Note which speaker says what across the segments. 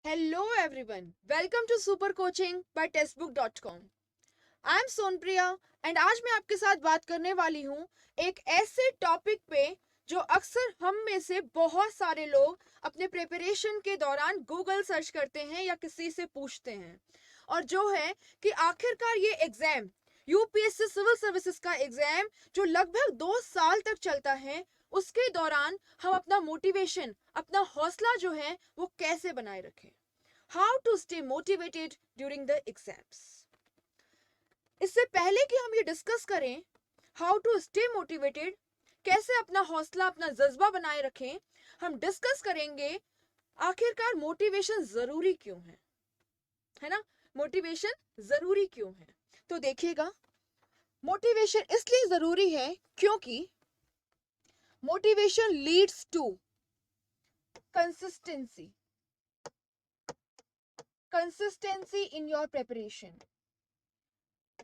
Speaker 1: Hello everyone, welcome to Super Coaching by Textbook.com. I am Sonpriya and आज मैं आपके साथ बात करने वाली हूँ एक ऐसे टॉपिक पे जो अक्सर हम में से बहुत सारे लोग अपने प्रिपरेशन के दौरान गूगल सर्च करते हैं या किसी से पूछते हैं, और जो है कि आखिरकार ये एग्जाम यूपीएससी सिविल सर्विसेज का एग्जाम जो लगभग 2 साल तक चलता है, उसके दौरान हम अपना मोटिवेशन, अपना हौसला जो है वो कैसे बनाए रखें. How to stay motivated during the exams. इससे पहले कि हम ये डिस्कस करें हाउ टू स्टे मोटिवेटेड, कैसे अपना हौसला, अपना जज्बा बनाए रखें, हम डिस्कस करेंगे आखिरकार मोटिवेशन जरूरी क्यों है ना. मोटिवेशन जरूरी क्यों है, तो देखिएगा, मोटिवेशन इसलिए जरूरी है क्योंकि motivation leads to consistency in your preparation.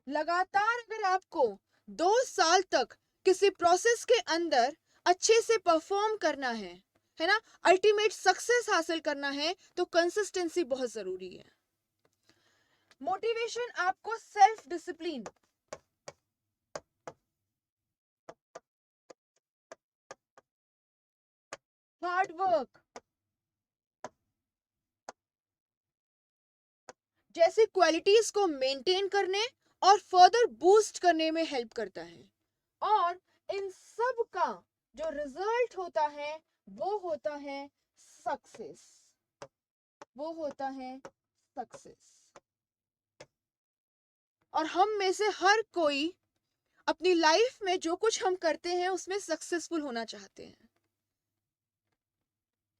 Speaker 1: लगातार अगर आपको 2 साल तक किसी प्रोसेस के अंदर अच्छे से परफॉर्म करना है ना, अल्टीमेट सक्सेस हासिल करना है, तो कंसिस्टेंसी बहुत जरूरी है. मोटिवेशन आपको सेल्फ डिसिप्लिन, हार्ड वर्क जैसी क्वालिटीज को मेंटेन करने और फर्दर बूस्ट करने में हेल्प करता है. और इन सब का जो रिजल्ट होता है वो होता है सक्सेस. और हम में से हर कोई अपनी लाइफ में जो कुछ हम करते हैं उसमें सक्सेसफुल होना चाहते हैं,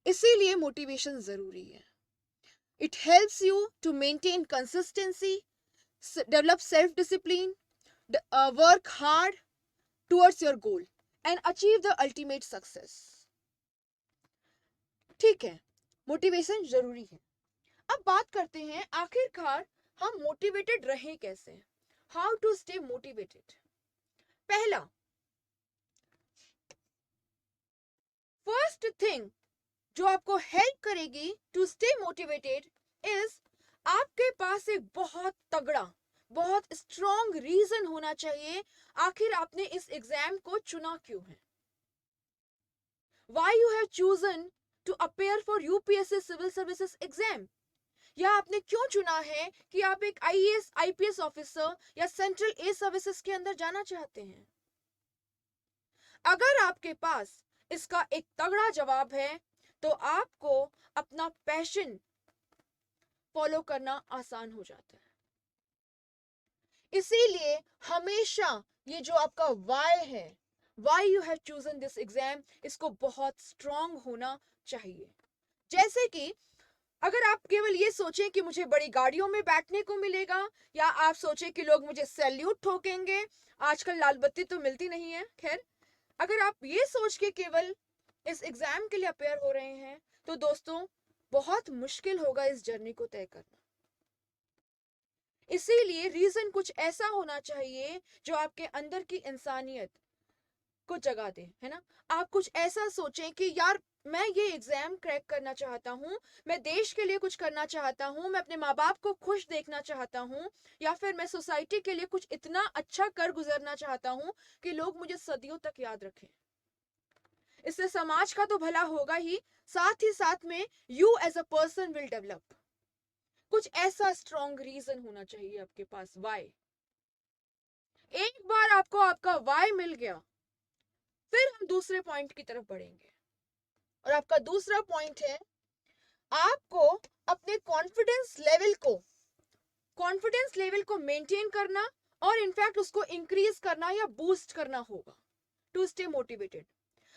Speaker 1: इसीलिए मोटिवेशन जरूरी है. It helps you to maintain consistency, develop self discipline, work hard towards your goal and achieve the ultimate success. ठीक है, मोटिवेशन जरूरी है. अब बात करते हैं आखिरकार हम मोटिवेटेड रहें कैसे. How to stay motivated. पहला, फर्स्ट थिंग जो आपको हेल्प करेगी टू स्टे मोटिवेटेड इज आपके पास एक बहुत तगड़ा, बहुत स्ट्रॉन्ग रीजन होना चाहिए आखिर आपने इस एग्जाम को चुना क्यों है. Why you have chosen to appear for UPSC civil services exam, या आपने क्यों चुना है कि आप एक आईएएस आईपीएस ऑफिसर या सेंट्रल ए सर्विसेज के अंदर जाना चाहते हैं. अगर आपके पास इसका एक तगड़ा जवाब है तो आपको अपना पैशन फॉलो करना आसान हो जाता है. इसीलिए हमेशा ये जो आपका वाई है, why you have chosen this exam, इसको बहुत स्ट्रांग होना चाहिए. जैसे कि अगर आप केवल ये सोचें कि मुझे बड़ी गाड़ियों में बैठने को मिलेगा, या आप सोचें कि लोग मुझे सैल्यूट ठोकेंगे, आजकल लाल बत्ती तो मिलती नहीं है, खैर, अगर आप ये सोच के केवल इस एग्जाम के लिए अपेयर हो रहे हैं तो दोस्तों बहुत मुश्किल होगा इस जर्नी को तय करना. इसीलिए रीजन कुछ ऐसा होना चाहिए जो आपके अंदर की इंसानियत को जगा दे, है ना. आप कुछ ऐसा सोचें कि यार मैं ये एग्जाम क्रैक करना चाहता हूँ, मैं देश के लिए कुछ करना चाहता हूँ, मैं अपने माँ बाप को खुश देखना चाहता हूँ, या फिर मैं सोसाइटी के लिए कुछ इतना अच्छा कर गुजरना चाहता हूँ कि लोग मुझे सदियों तक याद रखें. इससे समाज का तो भला होगा ही साथ में you as a person will develop. कुछ ऐसा स्ट्रॉन्ग रीजन होना चाहिए आपके पास, वाई. एक बार आपको आपका वाई मिल गया, फिर हम दूसरे पॉइंट की तरफ बढ़ेंगे. और आपका दूसरा पॉइंट है आपको अपने कॉन्फिडेंस लेवल को मेंटेन करना और इनफैक्ट उसको इंक्रीज करना या बूस्ट करना होगा टू स्टे मोटिवेटेड.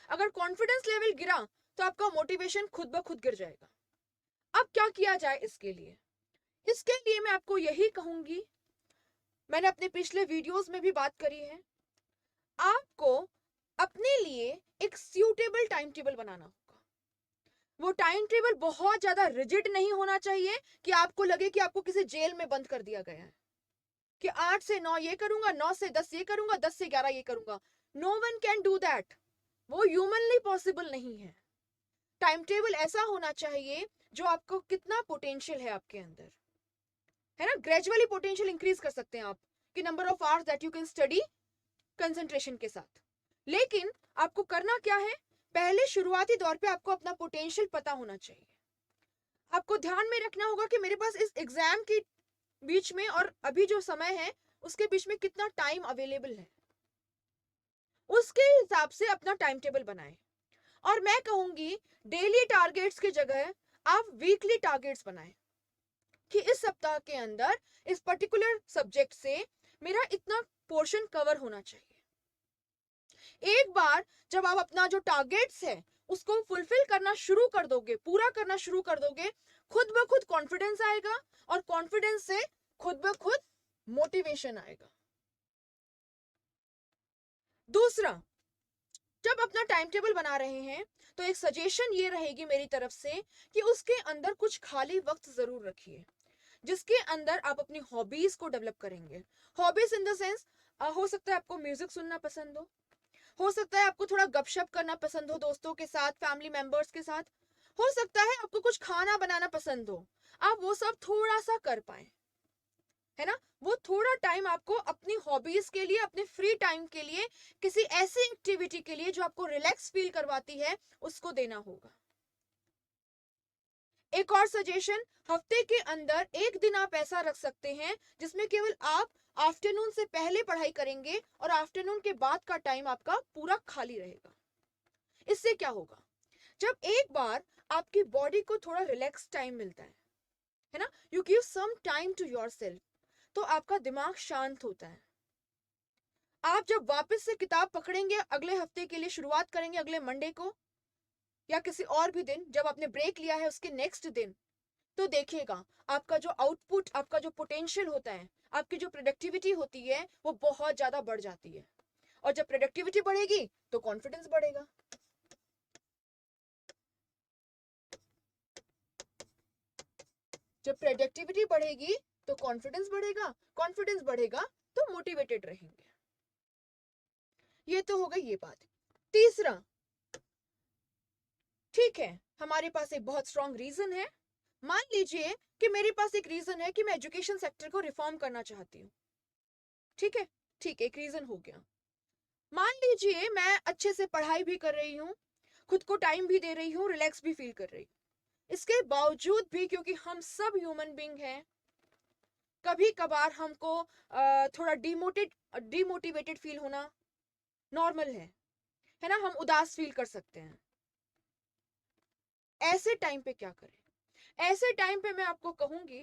Speaker 1: अगर कॉन्फिडेंस लेवल गिरा तो आपका मोटिवेशन खुद ब खुद गिर जाएगा. अब क्या किया जाए इसके लिए. इसके लिए मैं आपको यही कहूंगी, मैंने अपने पिछले वीडियोस में भी बात करी है, आपको अपने लिए एक सूटेबल टाइम टेबल बनाना होगा. वो टाइम टेबल बहुत ज्यादा रिजिड नहीं होना चाहिए कि आपको लगे कि आपको किसी जेल में बंद कर दिया गया है, कि 8 से 9 ये करूंगा, 9 से 10 ये करूंगा, 10 से 11 ये करूंगा. No one can do that. वो ह्यूमनली पॉसिबल नहीं है. टाइम टेबल ऐसा होना चाहिए जो आपको कितना पोटेंशियल है आपके अंदर, है ना। ग्रेजुअली पोटेंशियल इंक्रीज कर सकते हैं आप कि number of hours that you can study concentration के साथ। लेकिन आपको करना क्या है, पहले शुरुआती दौर पे आपको अपना पोटेंशियल पता होना चाहिए। आपको ध्यान में रखना होगा कि मेरे पास इस एग्जाम के बीच में और अभी जो समय है उसके बीच में कितना टाइम अवेलेबल है, उसके हिसाब से अपना टाइम टेबल बनाएं। और मैं कहूंगी डेली टारगेट्स की जगह आप वीकली टारगेट्स बनाएं कि इस सप्ताह के अंदर इस पर्टिकुलर सब्जेक्ट से मेरा इतना पोर्शन कवर होना चाहिए। एक बार जब आप अपना जो टारगेट्स है उसको फुलफिल करना शुरू कर दोगे, पूरा करना शुरू कर दोगे, खुद ब खुद कॉन्फिडेंस आएगा और कॉन्फिडेंस से खुद ब खुद मोटिवेशन आएगा। दूसरा, जब अपना टाइम टेबल बना रहे हैं तो एक सजेशन ये रहेगी मेरी तरफ से कि उसके अंदर कुछ खाली वक्त जरूर रखिए जिसके अंदर आप अपनी हॉबीज को डेवलप करेंगे। हॉबीज इन द सेंस, हो सकता है आपको म्यूजिक सुनना पसंद हो सकता है आपको थोड़ा गपशप करना पसंद हो दोस्तों के साथ, फैमिली मेंबर्स के साथ, हो सकता है आपको कुछ खाना बनाना पसंद हो, आप वो सब थोड़ा सा कर पाए, है ना। वो थोड़ा टाइम आपको अपनी हॉबीज के लिए, अपने फ्री टाइम के लिए, किसी ऐसी एक्टिविटी के लिए जो आपको रिलैक्स फील करवाती है उसको देना होगा। एक और सजेशन, हफ्ते के अंदर एक दिन आप ऐसा रख सकते हैं जिसमें केवल आप आफ्टरनून से पहले पढ़ाई करेंगे और आफ्टरनून के बाद का टाइम आपका पूरा खाली रहेगा। इससे क्या होगा, जब एक बार आपकी बॉडी को थोड़ा रिलैक्स टाइम मिलता है ना, you give some time to yourself, तो आपका दिमाग शांत होता है। आप जब वापस से किताब पकड़ेंगे, अगले हफ्ते के लिए शुरुआत करेंगे अगले मंडे को या किसी और भी दिन, जब आपने ब्रेक लिया है उसके नेक्स्ट दिन, तो देखिएगा आपका जो आउटपुट, आपका जो पोटेंशियल होता है, आपकी जो प्रोडक्टिविटी होती है वो बहुत ज्यादा बढ़ जाती है। और जब प्रोडक्टिविटी बढ़ेगी तो कॉन्फिडेंस बढ़ेगा। जब प्रोडक्टिविटी बढ़ेगी तो कॉन्फिडेंस बढ़ेगा, कॉन्फिडेंस बढ़ेगा तो मोटिवेटेड रहेंगे। ये तो हो गई ये बात। तीसरा, ठीक है, हमारे पास एक बहुत स्ट्रॉन्ग रीजन है। मान लीजिए कि मेरे पास एक रीजन है कि मैं एजुकेशन सेक्टर को रिफॉर्म करना चाहती हूँ। ठीक है, ठीक, एक रीजन हो गया। मान लीजिए मैं अच्छे से पढ़ाई भी कर रही हूँ, खुद को टाइम भी दे रही हूँ, रिलैक्स भी फील कर रही हूँ। इसके बावजूद भी, क्योंकि हम सब ह्यूमन बीइंग हैं, कभी कभार हमको थोड़ा डिमोटिवेटेड फील होना नॉर्मल है ना, हम उदास फील कर सकते हैं। ऐसे टाइम पे क्या करें, ऐसे टाइम पे मैं आपको कहूंगी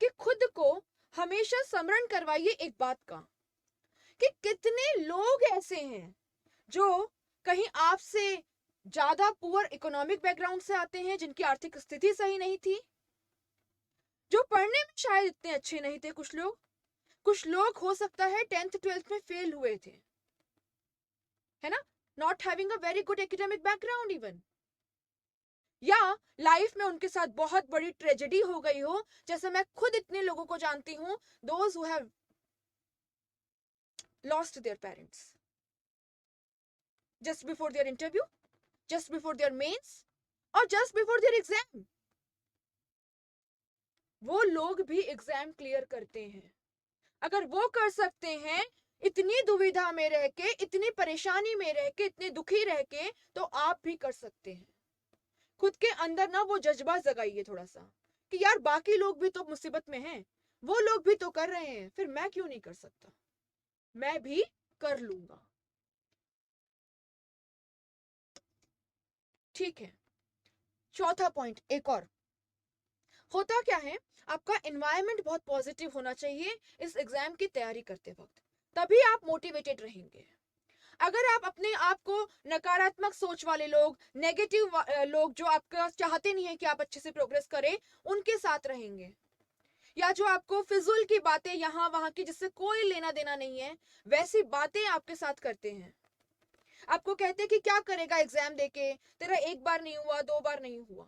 Speaker 1: कि खुद को हमेशा स्मरण करवाइए एक बात का कि कितने लोग ऐसे हैं जो कहीं आपसे ज्यादा पुअर इकोनॉमिक बैकग्राउंड से आते हैं, जिनकी आर्थिक स्थिति सही नहीं थी, जो पढ़ने में शायद इतने अच्छे नहीं थे। कुछ लोग हो सकता है 10th 12th में फेल हुए थे, है ना, not having a very good academic background even, या लाइफ में उनके साथ बहुत बड़ी ट्रेजेडी हो गई हो, जैसे मैं खुद इतने लोगों को जानती हूं, those who have lost their parents just before their interview, just before their mains और जस्ट बिफोर देयर एग्जाम। वो लोग भी एग्जाम क्लियर करते हैं। अगर वो कर सकते हैं इतनी दुविधा में रह के, इतनी परेशानी में रह के, इतने दुखी रह के, तो आप भी कर सकते हैं। खुद के अंदर ना वो जज्बा जगाइए थोड़ा सा कि यार बाकी लोग भी तो मुसीबत में हैं, वो लोग भी तो कर रहे हैं, फिर मैं क्यों नहीं कर सकता, मैं भी कर लूंगा। ठीक है, चौथा पॉइंट एक और, होता क्या है, आपका एनवायरनमेंट बहुत पॉजिटिव होना चाहिए इस एग्जाम की तैयारी करते वक्त, तभी आप मोटिवेटेड रहेंगे। अगर आप अपने आप को नकारात्मक सोच वाले लोग, नेगेटिव लोग जो आपका चाहते नहीं है कि आप अच्छे से प्रोग्रेस करें, उनके साथ रहेंगे, या जो आपको फिजूल की बातें यहाँ वहां की जिससे कोई लेना देना नहीं है वैसी बातें आपके साथ करते हैं, आपको कहते हैं कि क्या करेगा एग्जाम देके, तेरा एक बार नहीं हुआ, दो बार नहीं हुआ,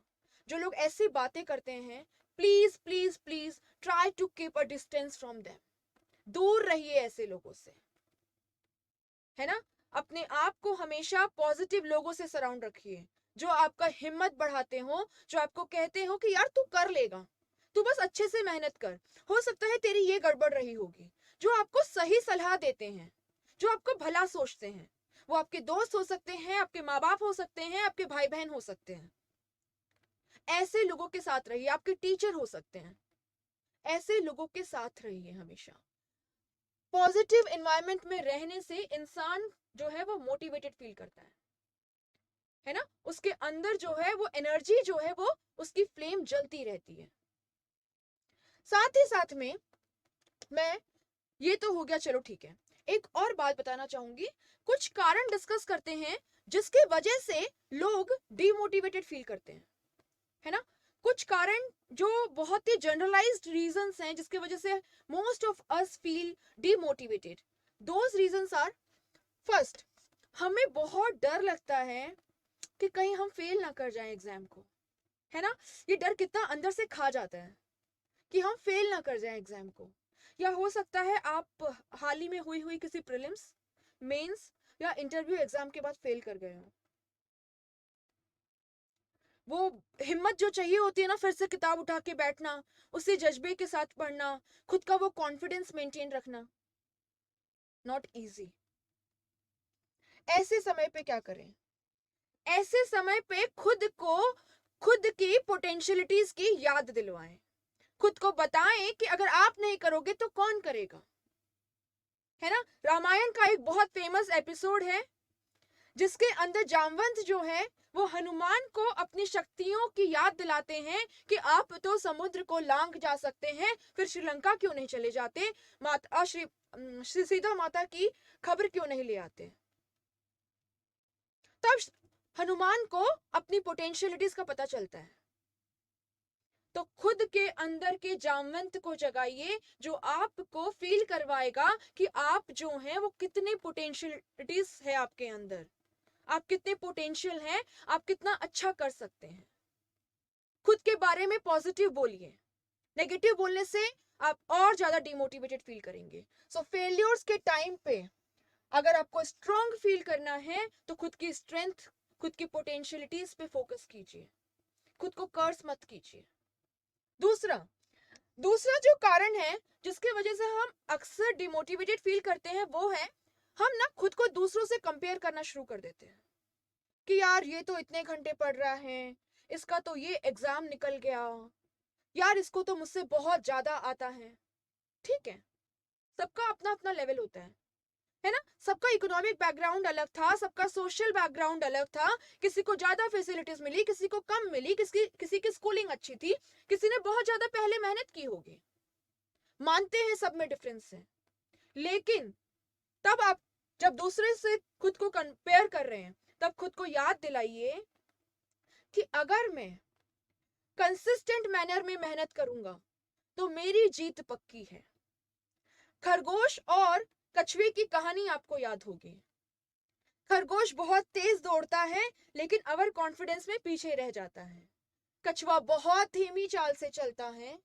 Speaker 1: जो लोग ऐसी बातें करते हैं, please please please try to keep a distance from them, दूर रहिए ऐसे लोगों से, है ना। अपने आप को हमेशा पॉजिटिव लोगों से सराउंड रखिए जो आपका हिम्मत बढ़ाते हो, जो आपको कहते हो कि यार तू कर लेगा, तू बस अच्छे से मेहनत कर, हो सकता है तेरी ये गड़बड़ रही होगी, जो आपको सही सलाह देते हैं, जो आपको भला सोचते हैं। वो आपके दोस्त हो सकते हैं, आपके माँ बाप हो सकते हैं, आपके भाई बहन हो सकते हैं। ऐसे लोगों के साथ रहिए, आपके टीचर हो सकते हैं, ऐसे लोगों के साथ रहिए हमेशा। पॉजिटिव एनवायरनमेंट में रहने से इंसान जो है वो मोटिवेटेड फील करता है ना, उसके अंदर जो है वो एनर्जी जो है वो उसकी फ्लेम जलती रहती है। साथ ही साथ में मैं, ये तो हो गया, चलो ठीक है, एक और बात बताना चाहूंगी। कुछ कारण डिस्कस करते हैं जिसके वजह से लोग डिमोटिवेटेड फील करते हैं, है ना। कुछ कारण जो बहुत ही जनरलाइज्ड रीजंस हैं जिसकी वजह से most of us feel demotivated. Those reasons are, first, हमें बहुत डर लगता है कि कहीं हम फेल ना कर जाएं एग्जाम को, है ना। ये डर कितना अंदर से खा जाता है कि हम फेल ना कर जाएं एग्जाम को। या हो सकता है आप हाल ही में हुई किसी प्रीलिम्स, मेंस या इंटरव्यू एग्जाम के बाद फेल कर गए हो। वो हिम्मत जो चाहिए होती है ना, फिर से किताब उठा के बैठना, उसी जज्बे के साथ पढ़ना, खुद का वो कॉन्फिडेंस मेंटेन रखना, नॉट इजी। ऐसे समय पे क्या करें? ऐसे समय पे खुद की पोटेंशियलिटीज की याद दिलवाएं, खुद को बताएं कि अगर आप नहीं करोगे तो कौन करेगा, है ना। रामायण का एक बहुत फेमस एपिसोड है जिसके अंदर जामवंत जो है वो हनुमान को अपनी शक्तियों की याद दिलाते हैं कि आप तो समुद्र को लांघ जा सकते हैं, फिर श्रीलंका क्यों नहीं चले जाते, माता श्री सीता माता की खबर क्यों नहीं ले आते। तब हनुमान को अपनी पोटेंशियलिटीज का पता चलता है। तो खुद के अंदर के जामवंत को जगाइए जो आपको फील करवाएगा कि आप जो हैं वो कितने पोटेंशियलिटीज है आपके अंदर, आप कितने पोटेंशियल हैं, आप कितना अच्छा कर सकते हैं। खुद के बारे में पॉजिटिव बोलिए, नेगेटिव बोलने से आप और ज्यादा डिमोटिवेटेड फील करेंगे। सो फेलियर्स के टाइम पे अगर आपको स्ट्रॉन्ग फील करना है तो खुद की स्ट्रेंथ, खुद की पोटेंशियलिटीज पे फोकस कीजिए, खुद को कर्स मत कीजिए। दूसरा दूसरा जो कारण है जिसकी वजह से हम अक्सर डिमोटिवेटेड फील करते हैं वो है, हम ना खुद को दूसरों से कंपेयर करना शुरू कर देते हैं कि यार ये तो इतने घंटे पढ़ रहा है, इसका तो ये एग्जाम निकल गया, यार इसको तो मुझसे बहुत ज्यादा आता है। ठीक है, सबका अपना अपना लेवल होता है ना। सबका इकोनॉमिक बैकग्राउंड अलग था, सबका सोशल बैकग्राउंड अलग था, किसी को ज्यादा फैसिलिटीज मिली, किसी को कम मिली, किसी की स्कूलिंग अच्छी थी, किसी ने बहुत ज्यादा पहले मेहनत की होगी, मानते हैं सब में डिफरेंस है। लेकिन तब आप जब दूसरे से खुद को कंपेयर कर रहे हैं तब खुद को याद दिलाइए कि अगर मैं कंसिस्टेंट मैनर में मेहनत करूंगा तो मेरी जीत पक्की है। खरगोश और कछुए की कहानी आपको याद होगी। खरगोश बहुत तेज दौड़ता है लेकिन ओवर कॉन्फिडेंस में पीछे रह जाता है। कछुआ बहुत धीमी चाल से चलता है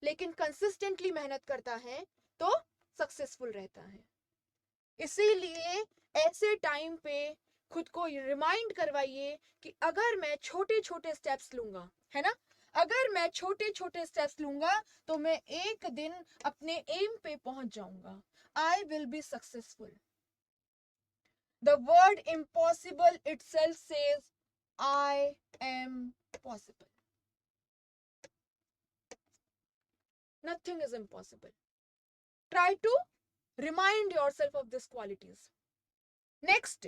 Speaker 1: लेकिन कंसिस्टेंटली मेहनत करता है तो सक्सेसफुल रहता है। इसीलिए ऐसे टाइम पे खुद को रिमाइंड करवाइए कि अगर मैं छोटे छोटे स्टेप्स लूंगा, है ना, अगर मैं छोटे छोटे स्टेप्स लूंगा तो मैं एक दिन अपने एम पे पहुंच जाऊंगा। I will be successful. The word impossible itself says I am possible. Nothing is impossible. Try to remind yourself of this qualities. Next,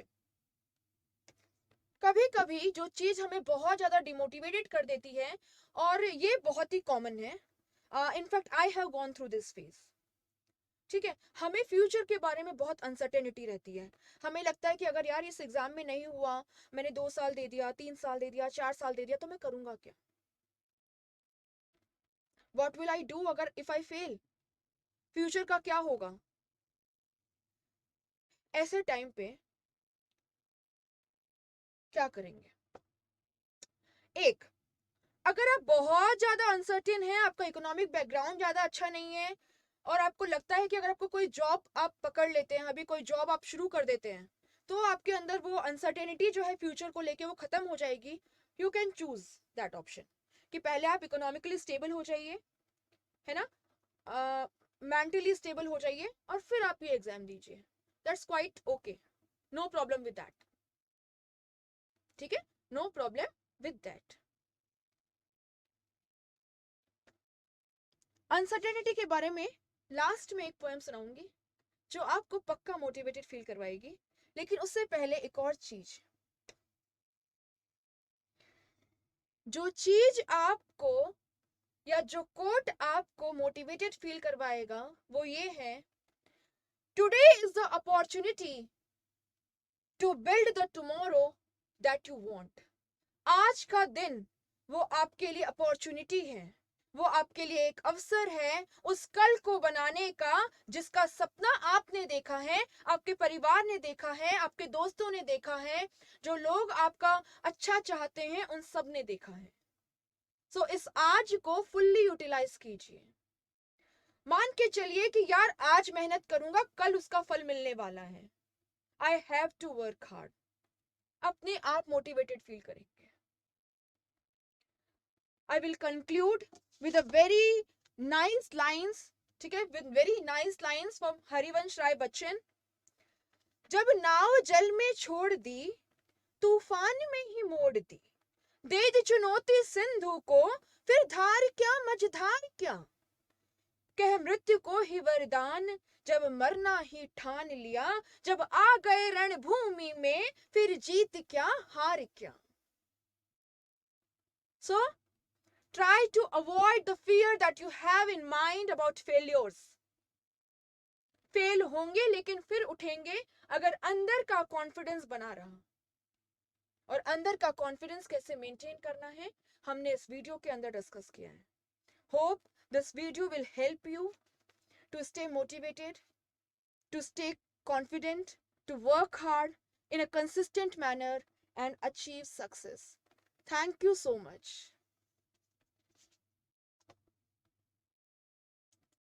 Speaker 1: कभी कभी जो चीज हमें बहुत ज्यादा डिमोटिवेटेड कर देती है, और ये बहुत ही कॉमन है, in fact I have gone through this phase. ठीक है, हमें फ्यूचर के बारे में बहुत अनसर्टेनिटी रहती है। हमें लगता है कि अगर यार इस एग्जाम में नहीं हुआ, मैंने 2 साल दे दिया, 3 साल दे दिया, 4 साल दे दिया, तो मैं करूंगा क्या? व्हाट विल आई डू अगर इफ आई फेल? फ्यूचर का क्या होगा? ऐसे टाइम पे क्या करेंगे? एक, अगर आप बहुत ज्यादा अनसर्टेन हैं, आपका इकोनॉमिक बैकग्राउंड ज्यादा अच्छा नहीं है, और आपको लगता है कि अगर आपको कोई जॉब आप पकड़ लेते हैं, अभी कोई जॉब आप शुरू कर देते हैं तो आपके अंदर वो अनसर्टेनिटी जो है फ्यूचर को लेके वो खत्म हो जाएगी. You can choose that option कि पहले आप इकोनॉमिकली स्टेबल हो जाइए, है ना, मेंटली स्टेबल हो जाइए और फिर आप ये एग्जाम दीजिए. That's quite okay, no problem with that. ठीक है, no problem with that. Uncertainty के बारे में लास्ट में एक पोएम सुनाऊंगी जो आपको पक्का मोटिवेटेड फील करवाएगी. लेकिन उससे पहले एक और चीज, जो चीज आपको या जो कोट आपको मोटिवेटेड फील करवाएगा वो ये है, today is the opportunity to build the tomorrow that you want. आज का दिन वो आपके लिए अपॉर्चुनिटी है, वो आपके लिए एक अवसर है उस कल को बनाने का जिसका सपना आपने देखा है, आपके परिवार ने देखा है, आपके दोस्तों ने देखा है, जो लोग आपका अच्छा चाहते हैं उन सब ने देखा है. सो इस आज को फुल्ली यूटिलाइज कीजिए. मान के चलिए कि यार आज मेहनत करूंगा, कल उसका फल मिलने वाला है. I have to work hard. अपने आप मोटिवेटेड फील करेंगे. I will conclude with a very nice lines, ठीक है, with very nice lines from Harivansh Rai Bachchan. जब नाव जल में छोड़ दी, तूफान में ही मोड़ दी, दे दी चुनौती सिंधु को, फिर धार क्या मझधार क्या, कह मृत्यु को ही वरदान, जब मरना ही ठान लिया, जब आ गए रणभूमि में, फिर जीत क्या हार क्या. So try to avoid the fear that you have in mind about failures. Fail होंगे लेकिन फिर उठेंगे अगर अंदर का कॉन्फिडेंस बना रहा. और अंदर का कॉन्फिडेंस कैसे मेंटेन करना है हमने इस वीडियो के अंदर डिस्कस किया है. Hope this video will help you to stay motivated, to stay confident, to work hard in a consistent manner and achieve success. Thank you so much.